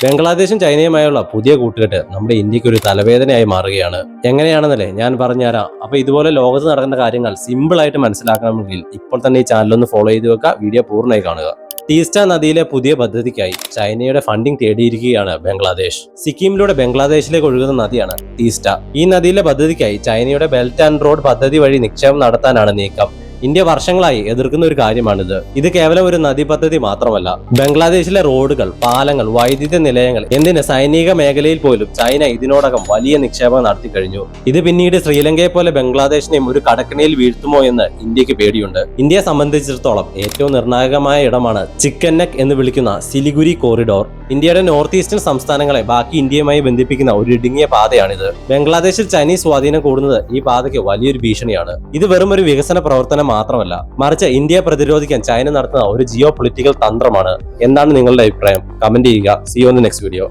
ബംഗ്ലാദേശും ചൈനയുമായുള്ള പുതിയ കൂട്ടുകെട്ട് നമ്മുടെ ഇന്ത്യക്ക് ഒരു തലവേദനയായി മാറുകയാണ്. എങ്ങനെയാണെന്നല്ലേ ഞാൻ പറഞ്ഞുതരാം. അപ്പൊ ഇതുപോലെ ലോകത്ത് നടക്കുന്ന കാര്യങ്ങൾ സിമ്പിൾ ആയിട്ട് മനസ്സിലാക്കണമെങ്കിൽ ഇപ്പോൾ തന്നെ ഈ ചാനൽ ഒന്ന് ഫോളോ ചെയ്ത് വെക്കുക. വീഡിയോ പൂർണ്ണമായി കാണുക. ടീസ്റ്റ നദിയിലെ പുതിയ പദ്ധതിക്കായി ചൈനയുടെ ഫണ്ടിംഗ് തേടിയിരിക്കുകയാണ് ബംഗ്ലാദേശ്. സിക്കിമിലൂടെ ബംഗ്ലാദേശിലേക്ക് ഒഴുകുന്ന നദിയാണ് ടീസ്റ്റ. ഈ നദിയിലെ പദ്ധതിക്കായി ചൈനയുടെ ബെൽറ്റ് ആൻഡ് റോഡ് പദ്ധതി വഴി നിക്ഷേപം നടത്താനാണ് നീക്കം. ഇന്ത്യ വർഷങ്ങളായി എതിർക്കുന്ന ഒരു കാര്യമാണിത്. ഇത് കേവലം ഒരു നദി പദ്ധതി മാത്രമല്ല, ബംഗ്ലാദേശിലെ റോഡുകൾ, പാലങ്ങൾ, വൈദ്യുത നിലയങ്ങൾ എന്തിന് സൈനിക മേഖലയിൽ പോലും ചൈന ഇതിനോടകം വലിയ നിക്ഷേപം നടത്തി കഴിഞ്ഞു. ഇത് പിന്നീട് ശ്രീലങ്കയെ പോലെ ബംഗ്ലാദേശിനെയും ഒരു കടക്കണിയിൽ വീഴ്ത്തുമോ എന്ന് ഇന്ത്യക്ക് പേടിയുണ്ട്. ഇന്ത്യയെ സംബന്ധിച്ചിടത്തോളം ഏറ്റവും നിർണായകമായ ഇടമാണ് ചിക്കൻ നെക്ക് എന്ന് വിളിക്കുന്ന സിലിഗുരി കോറിഡോർ. ഇന്ത്യയുടെ നോർത്ത് ഈസ്റ്റേൺ സംസ്ഥാനങ്ങളെ ബാക്കി ഇന്ത്യയുമായി ബന്ധിപ്പിക്കുന്ന ഒരു ഇടുങ്ങിയ പാതയാണിത്. ബംഗ്ലാദേശിൽ ചൈനീസ് സ്വാധീനം കൂടുന്നത് ഈ പാതയ്ക്ക് വലിയൊരു ഭീഷണിയാണ്. ഇത് വെറും ഒരു വികസന പ്രവർത്തനം മാത്രമല്ല, മറിച്ച് ഇന്ത്യയെ പ്രതിരോധിക്കാൻ ചൈന നടത്തുന്ന ഒരു ജിയോ പൊളിറ്റിക്കൽ തന്ത്രമാണ്. എന്താണ് നിങ്ങളുടെ അഭിപ്രായം? കമന്റ് ചെയ്യുക. See you on the next video.